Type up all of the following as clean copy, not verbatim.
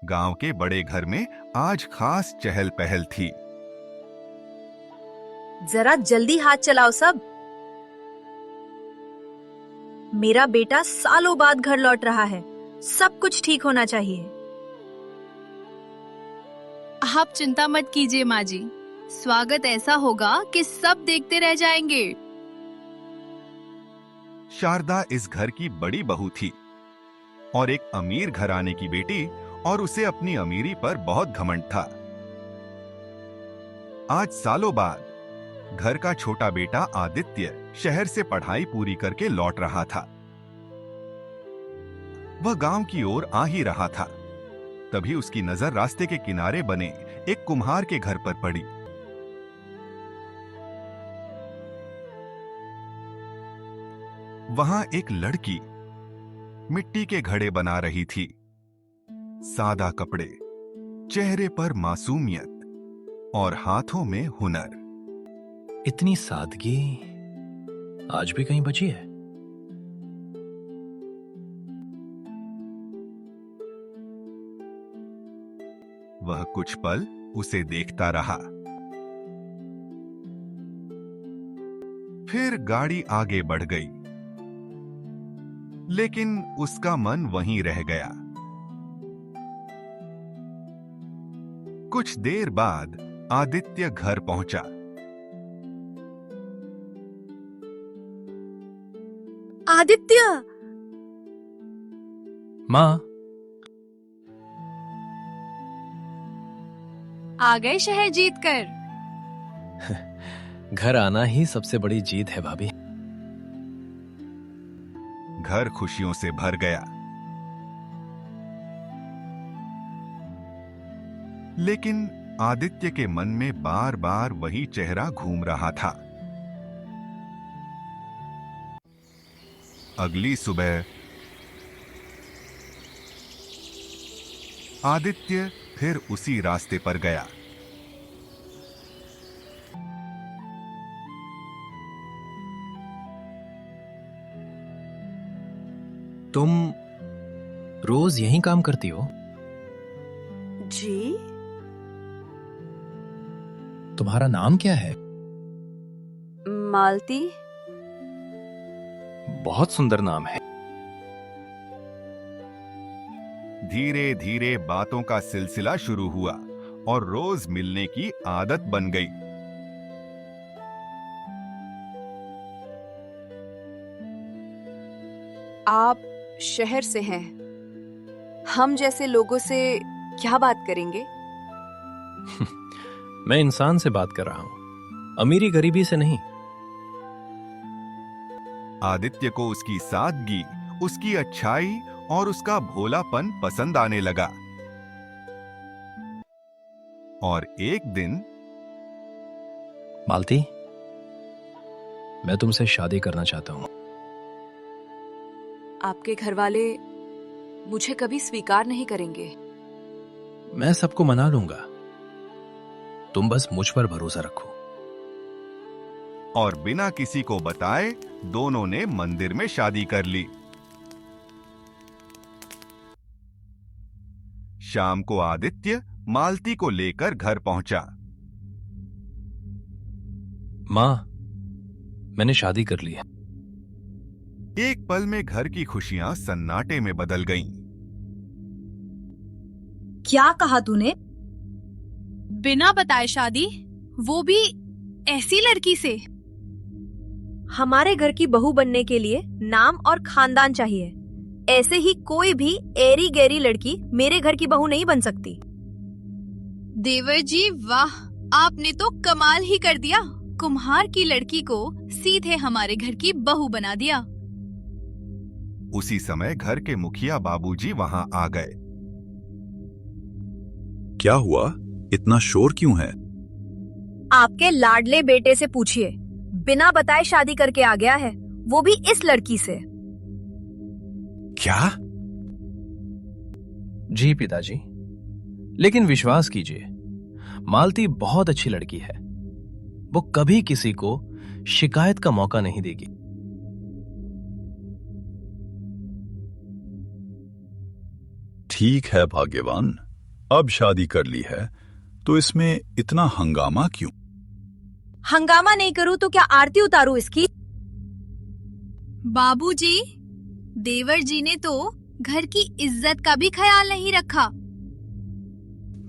गांव के बड़े घर में आज खास चहल पहल थी। जरा जल्दी हाथ चलाओ सब। मेरा बेटा सालों बाद घर लौट रहा है, सब कुछ ठीक होना चाहिए। आप चिंता मत कीजिए माँ जी, स्वागत ऐसा होगा कि सब देखते रह जाएंगे। शारदा इस घर की बड़ी बहू थी और एक अमीर घराने की बेटी, और उसे अपनी अमीरी पर बहुत घमंड था। आज सालों बाद घर का छोटा बेटा आदित्य शहर से पढ़ाई पूरी करके लौट रहा था। वह गांव की ओर आ ही रहा था, तभी उसकी नजर रास्ते के किनारे बने एक कुम्हार के घर पर पड़ी। वहां एक लड़की मिट्टी के घड़े बना रही थी। सादा कपड़े, चेहरे पर मासूमियत और हाथों में हुनर। इतनी सादगी आज भी कहीं बची है? वह कुछ पल उसे देखता रहा, फिर गाड़ी आगे बढ़ गई, लेकिन उसका मन वहीं रह गया। कुछ देर बाद आदित्य घर पहुंचा। आदित्य! माँ, आ गए शहर जीतकर। घर आना ही सबसे बड़ी जीत है भाभी। घर खुशियों से भर गया, लेकिन आदित्य के मन में बार बार वही चेहरा घूम रहा था। अगली सुबह आदित्य फिर उसी रास्ते पर गया। तुम रोज यहीं काम करती हो? जी? तुम्हारा नाम क्या है? मालती। बहुत सुंदर नाम है। धीरे धीरे बातों का सिलसिला शुरू हुआ और रोज मिलने की आदत बन गई। आप शहर से हैं, हम जैसे लोगों से क्या बात करेंगे? मैं इंसान से बात कर रहा हूं, अमीरी गरीबी से नहीं। आदित्य को उसकी सादगी, उसकी अच्छाई और उसका भोलापन पसंद आने लगा। और एक दिन, मालती, मैं तुमसे शादी करना चाहता हूं। आपके घरवाले मुझे कभी स्वीकार नहीं करेंगे। मैं सबको मना लूंगा, तुम बस मुझ पर भरोसा रखो। और बिना किसी को बताए दोनों ने मंदिर में शादी कर ली। शाम को आदित्य मालती को लेकर घर पहुंचा। मां, मैंने शादी कर ली है। एक पल में घर की खुशियां सन्नाटे में बदल गईं। क्या कहा तूने? बिना बताए शादी, वो भी ऐसी लड़की से? हमारे घर की बहू बनने के लिए नाम और खानदान चाहिए। ऐसे ही कोई भी एरी गैरी लड़की मेरे घर की बहू नहीं बन सकती। देवर जी वाह, आपने तो कमाल ही कर दिया। कुम्हार की लड़की को सीधे हमारे घर की बहू बना दिया। उसी समय घर के मुखिया बाबूजी वहां आ गए। क्या हुआ? इतना शोर क्यों है? आपके लाडले बेटे से पूछिए, बिना बताए शादी करके आ गया है, वो भी इस लड़की से। क्या? जी पिताजी, लेकिन विश्वास कीजिए, मालती बहुत अच्छी लड़की है। वो कभी किसी को शिकायत का मौका नहीं देगी। ठीक है भाग्यवान, अब शादी कर ली है तो इसमें इतना हंगामा क्यों? हंगामा नहीं करूं तो क्या आरती उतारूं इसकी? बाबूजी, देवर जी ने तो घर की इज्जत का भी ख्याल नहीं रखा।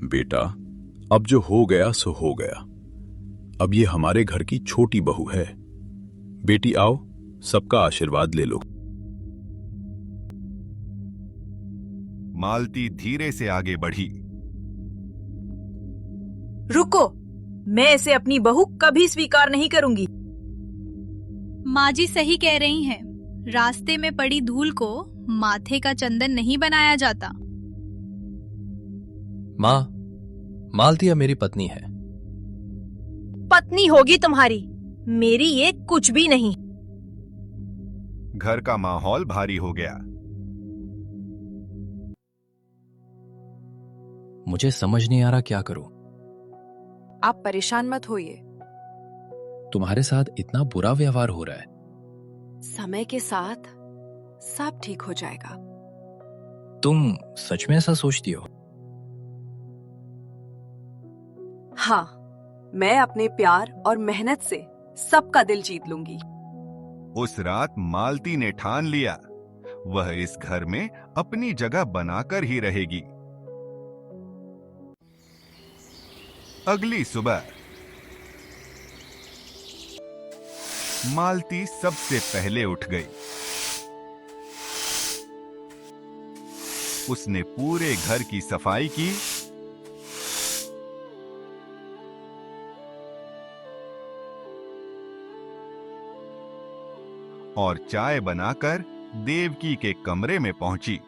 बेटा, अब जो हो गया सो हो गया। अब ये हमारे घर की छोटी बहू है। बेटी आओ, सबका आशीर्वाद ले लो। मालती धीरे से आगे बढ़ी। रुको, मैं इसे अपनी बहू कभी स्वीकार नहीं करूंगी। माँ जी सही कह रही हैं। रास्ते में पड़ी धूल को माथे का चंदन नहीं बनाया जाता। माँ, मालती अब मेरी पत्नी है। पत्नी होगी तुम्हारी, मेरी ये कुछ भी नहीं। घर का माहौल भारी हो गया। मुझे समझ नहीं आ रहा क्या करूं। आप परेशान मत होइए। तुम्हारे साथ इतना बुरा व्यवहार हो रहा है। समय के साथ सब ठीक हो जाएगा। तुम सच में ऐसा सोचती हो? हाँ, मैं अपने प्यार और मेहनत से सबका दिल जीत लूंगी। उस रात मालती ने ठान लिया, वह इस घर में अपनी जगह बनाकर ही रहेगी। अगली सुबह मालती सबसे पहले उठ गई। उसने पूरे घर की सफाई की और चाय बनाकर देवकी के कमरे में पहुंची।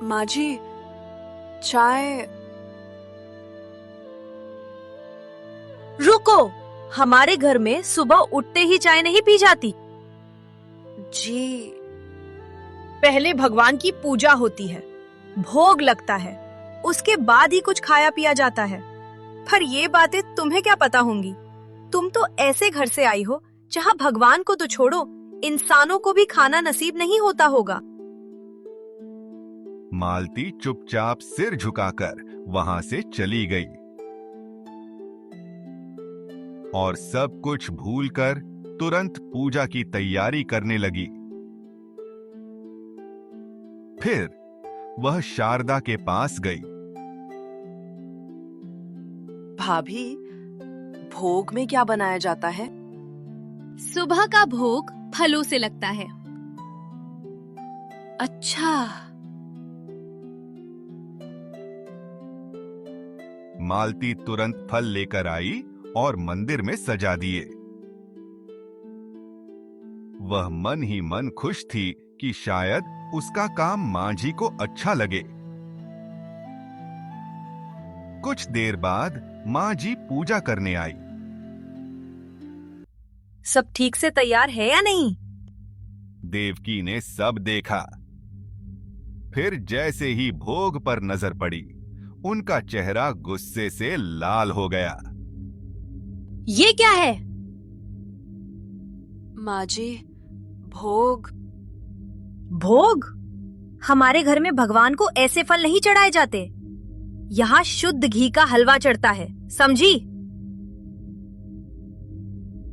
माँ जी, चाय। रुको, हमारे घर में सुबह उठते ही चाय नहीं पी जाती। जी, पहले भगवान की पूजा होती है, भोग लगता है, उसके बाद ही कुछ खाया पिया जाता है। पर ये बातें तुम्हें क्या पता होंगी? तुम तो ऐसे घर से आई हो जहाँ भगवान को तो छोड़ो, इंसानों को भी खाना नसीब नहीं होता होगा। मालती चुपचाप सिर झुकाकर वहां से चली गई और सब कुछ भूलकर तुरंत पूजा की तैयारी करने लगी। फिर वह शारदा के पास गई। भाभी, भोग में क्या बनाया जाता है? सुबह का भोग फलों से लगता है। अच्छा, मालती तुरंत फल लेकर आई और मंदिर में सजा दिए। वह मन ही मन खुश थी कि शायद उसका काम मां जी को अच्छा लगे। कुछ देर बाद मां जी पूजा करने आई। सब ठीक से तैयार है या नहीं? देवकी ने सब देखा। फिर जैसे ही भोग पर नजर पड़ी, उनका चेहरा गुस्से से लाल हो गया। ये क्या है? माँ जी, भोग। भोग? हमारे घर में भगवान को ऐसे फल नहीं चढ़ाए जाते। यहाँ शुद्ध घी का हलवा चढ़ता है, समझी?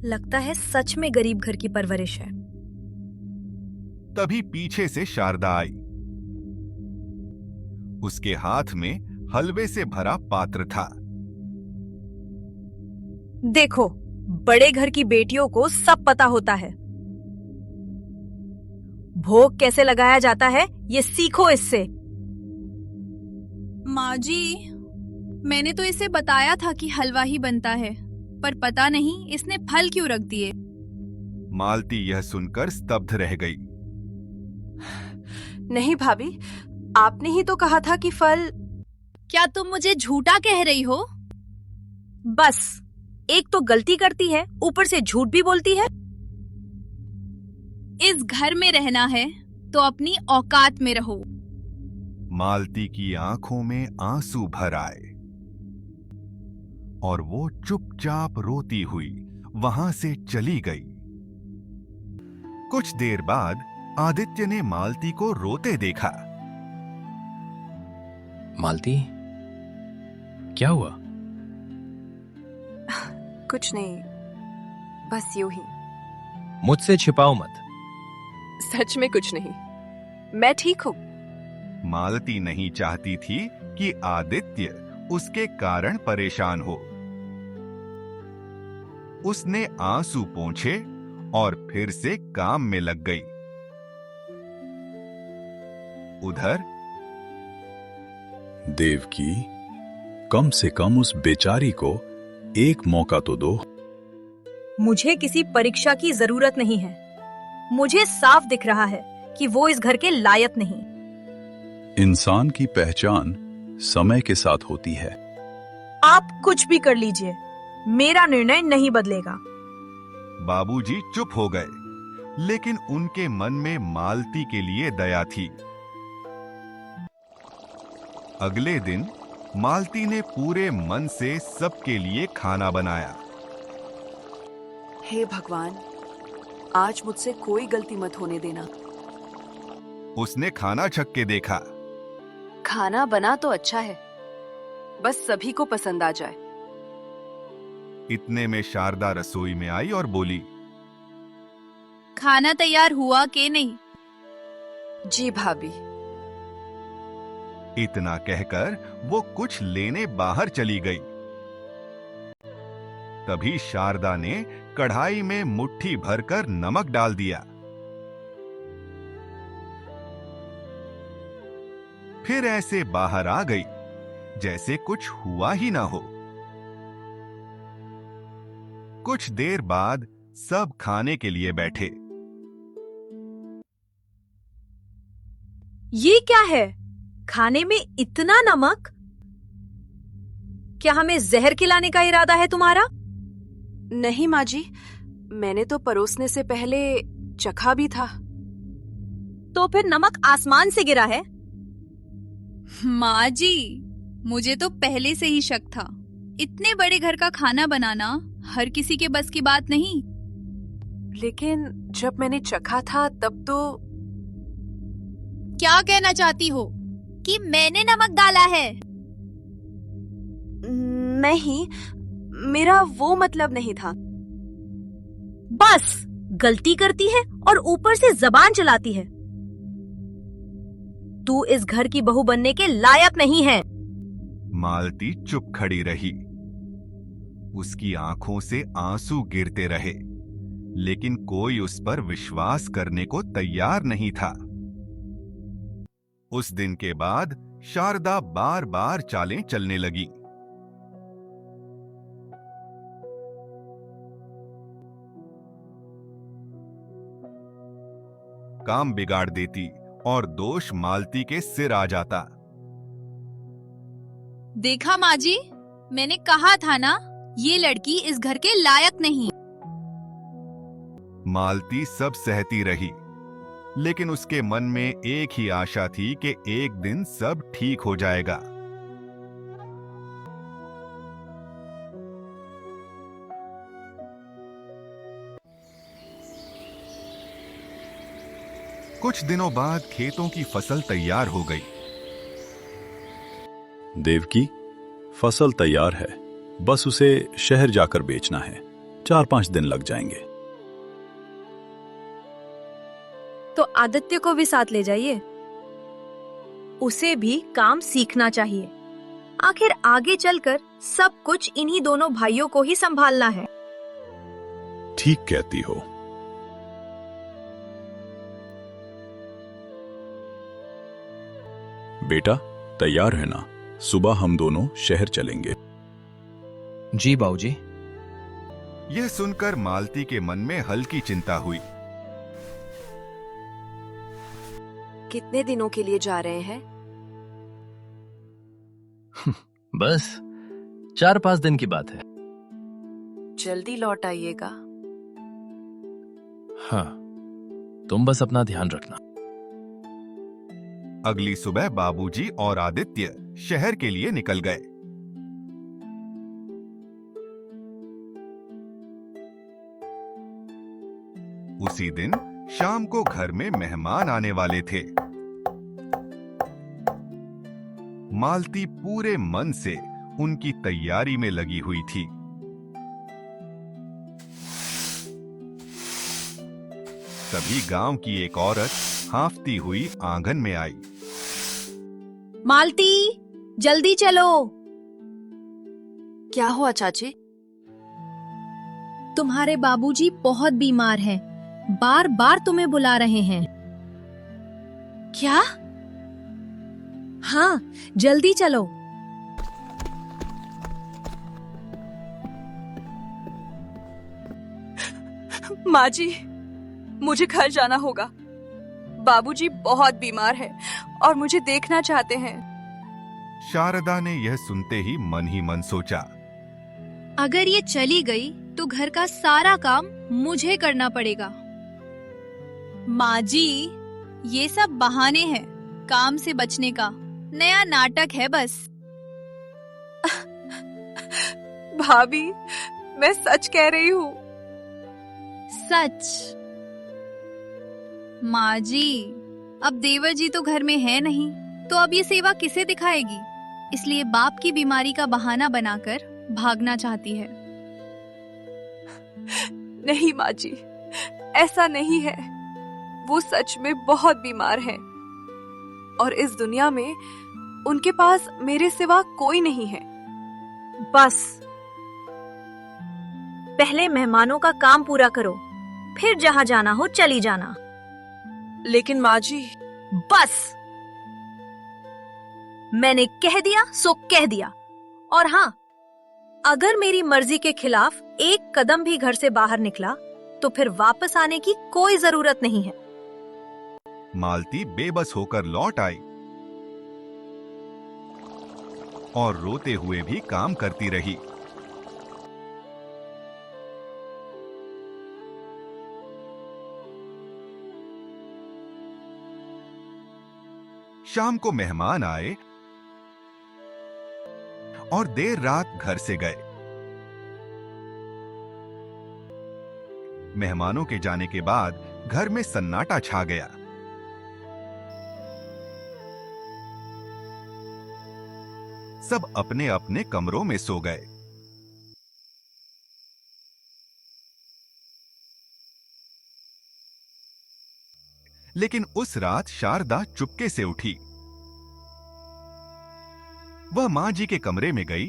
लगता है सच में गरीब घर की परवरिश है। तभी पीछे से शारदा आई। उसके हाथ में हलवे से भरा पात्र था। देखो, बड़े घर की बेटियों को सब पता होता है। भोग कैसे लगाया जाता है ये सीखो इससे। माँ जी, मैंने तो इसे बताया था कि हलवा ही बनता है, पर पता नहीं इसने फल क्यों रख दिए। मालती यह सुनकर स्तब्ध रह गई। नहीं भाभी, आपने ही तो कहा था कि फल। क्या तुम मुझे झूठा कह रही हो? बस, एक तो गलती करती है, ऊपर से झूठ भी बोलती है। इस घर में रहना है तो अपनी औकात में रहो। मालती की आंखों में आंसू भर आए और वो चुपचाप रोती हुई वहां से चली गई। कुछ देर बाद आदित्य ने मालती को रोते देखा। मालती, क्या हुआ? कुछ नहीं, बस यूं ही। मुझसे छिपाओ मत। सच में कुछ नहीं, मैं ठीक हूँ। मालती नहीं चाहती थी कि आदित्य उसके कारण परेशान हो। उसने आंसू पोंछे और फिर से काम में लग गई। उधर देवकी, कम से कम उस बेचारी को एक मौका तो दो। मुझे किसी परीक्षा की जरूरत नहीं है। मुझे साफ दिख रहा है कि वो इस घर के लायक नहीं। इंसान की पहचान समय के साथ होती है। आप कुछ भी कर लीजिए, मेरा निर्णय नहीं बदलेगा। बाबूजी चुप हो गए, लेकिन उनके मन में मालती के लिए दया थी। अगले दिन मालती ने पूरे मन से सबके लिए खाना बनाया। हे भगवान, आज मुझसे कोई गलती मत होने देना। उसने खाना छक के देखा। खाना बना तो अच्छा है, बस सभी को पसंद आ जाए। इतने में शारदा रसोई में आई और बोली, खाना तैयार हुआ कि नहीं? जी भाभी। इतना कहकर वो कुछ लेने बाहर चली गई। तभी शारदा ने कढ़ाई में मुट्ठी भरकर नमक डाल दिया। फिर ऐसे बाहर आ गई जैसे कुछ हुआ ही ना हो। कुछ देर बाद सब खाने के लिए बैठे। ये क्या है? खाने में इतना नमक? क्या हमें जहर खिलाने का इरादा है तुम्हारा? नहीं माँ जी, मैंने तो परोसने से पहले चखा भी था। तो फिर नमक आसमान से गिरा है? माँ जी, मुझे तो पहले से ही शक था। इतने बड़े घर का खाना बनाना हर किसी के बस की बात नहीं। लेकिन जब मैंने चखा था तब तो। क्या कहना चाहती हो कि मैंने नमक डाला है? नहीं, मेरा वो मतलब नहीं था। बस गलती करती है और ऊपर से जबान चलाती है। तू इस घर की बहू बनने के लायक नहीं है। मालती चुप खड़ी रही। उसकी आंखों से आंसू गिरते रहे, लेकिन कोई उस पर विश्वास करने को तैयार नहीं था। उस दिन के बाद शारदा बार बार चालें चलने लगी। काम बिगाड़ देती और दोष मालती के सिर आ जाता। देखा माँ जी, मैंने कहा था ना, ये लड़की इस घर के लायक नहीं। मालती सब सहती रही, लेकिन उसके मन में एक ही आशा थी कि एक दिन सब ठीक हो जाएगा। कुछ दिनों बाद खेतों की फसल तैयार हो गई। देवकी, फसल तैयार है, बस उसे शहर जाकर बेचना है। 4-5 दिन लग जाएंगे। तो आदित्य को भी साथ ले जाइए। उसे भी काम सीखना चाहिए। आखिर आगे चलकर सब कुछ इन्हीं दोनों भाइयों को ही संभालना है। ठीक कहती हो। बेटा, तैयार है ना? सुबह हम दोनों शहर चलेंगे। जी बाबूजी। यह सुनकर मालती के मन में हल्की चिंता हुई। कितने दिनों के लिए जा रहे हैं? बस 4-5 दिन की बात है। जल्दी लौट आइएगा। हाँ, तुम बस अपना ध्यान रखना। अगली सुबह बाबूजी और आदित्य शहर के लिए निकल गए। उसी दिन शाम को घर में मेहमान आने वाले थे। मालती पूरे मन से उनकी तैयारी में लगी हुई थी। तभी गांव की एक औरत हांफती हुई आंगन में आई। मालती, जल्दी चलो। क्या हुआ चाची? तुम्हारे बाबूजी बहुत बीमार हैं। बार बार तुम्हें बुला रहे हैं। क्या? हाँ, जल्दी चलो। माँ जी, मुझे घर जाना होगा। बाबूजी बहुत बीमार है और मुझे देखना चाहते हैं। शारदा ने यह सुनते ही मन सोचा, अगर ये चली गई तो घर का सारा काम मुझे करना पड़ेगा। माँ जी, ये सब बहाने हैं काम से बचने का, नया नाटक है बस। भाभी, मैं सच कह रही हूँ। सच? माँ जी, अब देवर जी तो घर में है नहीं, तो अब ये सेवा किसे दिखाएगी? इसलिए बाप की बीमारी का बहाना बनाकर भागना चाहती है। नहीं माँ जी, ऐसा नहीं है। वो सच में बहुत बीमार है और इस दुनिया में उनके पास मेरे सिवा कोई नहीं है। बस, पहले मेहमानों का काम पूरा करो, फिर जहां जाना हो चली जाना। लेकिन माँ जी, बस, मैंने कह दिया सो कह दिया। और हाँ, अगर मेरी मर्जी के खिलाफ एक कदम भी घर से बाहर निकला तो फिर वापस आने की कोई जरूरत नहीं है। मालती बेबस होकर लौट आई और रोते हुए भी काम करती रही। शाम को मेहमान आए और देर रात घर से गए। मेहमानों के जाने के बाद घर में सन्नाटा छा गया। सब अपने अपने कमरों में सो गए। लेकिन उस रात शारदा चुपके से उठी। वह मां जी के कमरे में गई।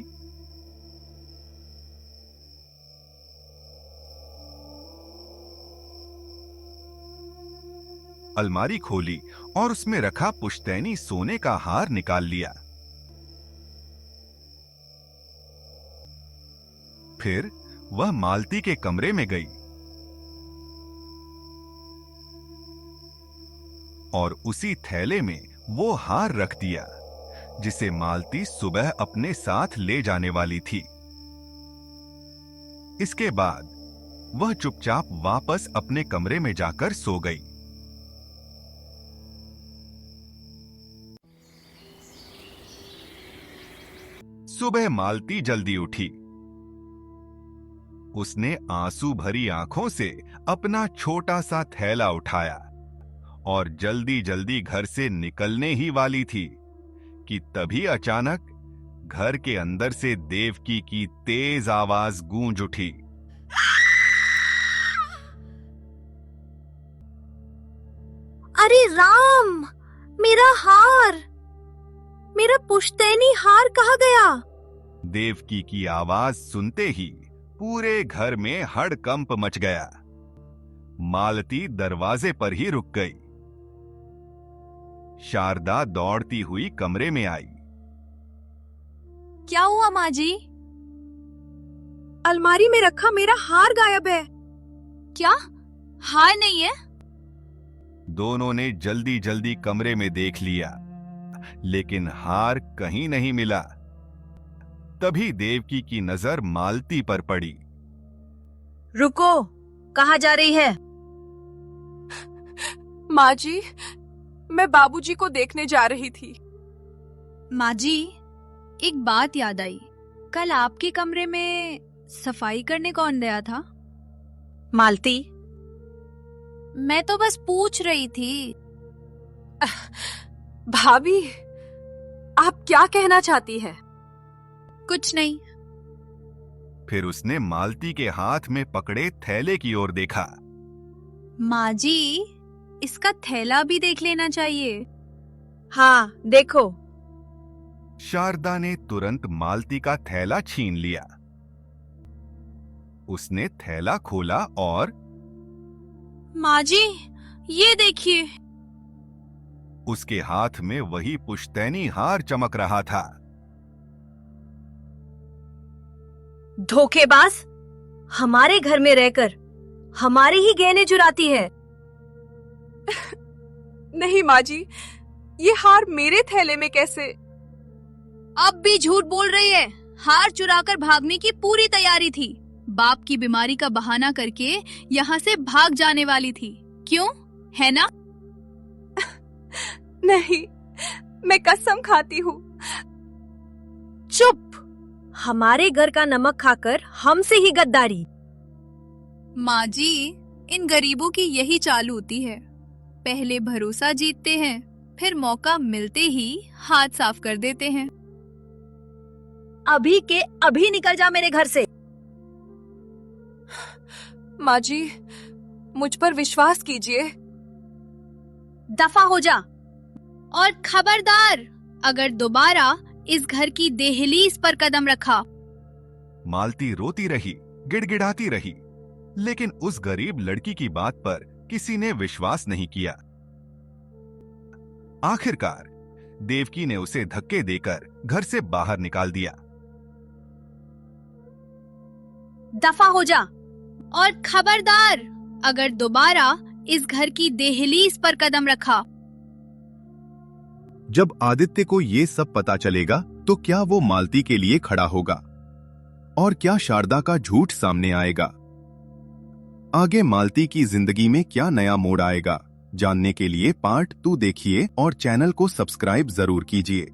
अलमारी खोली और उसमें रखा पुश्तैनी सोने का हार निकाल लिया। फिर वह मालती के कमरे में गई और उसी थैले में वो हार रख दिया जिसे मालती सुबह अपने साथ ले जाने वाली थी। इसके बाद वह चुपचाप वापस अपने कमरे में जाकर सो गई। सुबह मालती जल्दी उठी। उसने आंसू भरी आंखों से अपना छोटा सा थैला उठाया और जल्दी जल्दी घर से निकलने ही वाली थी कि तभी अचानक घर के अंदर से देवकी की तेज आवाज गूंज उठी। अरे राम, मेरा हार, मेरा पुश्तैनी हार कहाँ गया? देवकी की आवाज सुनते ही पूरे घर में हड़कंप मच गया। मालती दरवाजे पर ही रुक गई। शारदा दौड़ती हुई कमरे में आई। क्या हुआ माँ जी? अलमारी में रखा मेरा हार गायब है। क्या हार नहीं है? दोनों ने जल्दी जल्दी कमरे में देख लिया, लेकिन हार कहीं नहीं मिला। तभी देवकी की नजर मालती पर पड़ी। रुको, कहाँ जा रही है? माँ जी, मैं बाबूजी को देखने जा रही थी। माँ जी, एक बात याद आई। कल आपके कमरे में सफाई करने कौन गया था? मालती, मैं तो बस पूछ रही थी। भाभी, आप क्या कहना चाहती है? कुछ नहीं। फिर उसने मालती के हाथ में पकड़े थैले की ओर देखा। माँ जी, इसका थैला भी देख लेना चाहिए। हाँ, देखो। शारदा ने तुरंत मालती का थैला छीन लिया। उसने थैला खोला और माँ जी, ये देखिए। उसके हाथ में वही पुश्तैनी हार चमक रहा था। धोखेबाज, हमारे घर में रहकर हमारे ही गहने चुराती है। नहीं माँ जी, ये हार मेरे थैले में कैसे? अब भी झूठ बोल रही है। हार चुराकर भागने की पूरी तैयारी थी। बाप की बीमारी का बहाना करके यहाँ से भाग जाने वाली थी। क्यों, है ना? नहीं, मैं कसम खाती हूँ। चुप! हमारे घर का नमक खाकर हमसे ही गद्दारी। माँ जी, इन गरीबों की यही चाल होती है। पहले भरोसा जीतते हैं, फिर मौका मिलते ही हाथ साफ कर देते हैं। अभी के अभी निकल जा मेरे घर से। माँ जी, मुझ पर विश्वास कीजिए। दफा हो जा। और खबरदार, अगर दोबारा इस घर की देहलीज पर कदम रखा। मालती रोती रही, गिड़गिड़ाती रही, लेकिन उस गरीब लड़की की बात पर किसी ने विश्वास नहीं किया। आखिरकार देवकी ने उसे धक्के देकर घर से बाहर निकाल दिया। दफा हो जा। और खबरदार, अगर दोबारा इस घर की देहलीज पर कदम रखा। जब आदित्य को ये सब पता चलेगा तो क्या वो मालती के लिए खड़ा होगा और क्या शारदा का झूठ सामने आएगा? आगे मालती की जिंदगी में क्या नया मोड़ आएगा? जानने के लिए पार्ट 2 देखिए और चैनल को सब्सक्राइब जरूर कीजिए।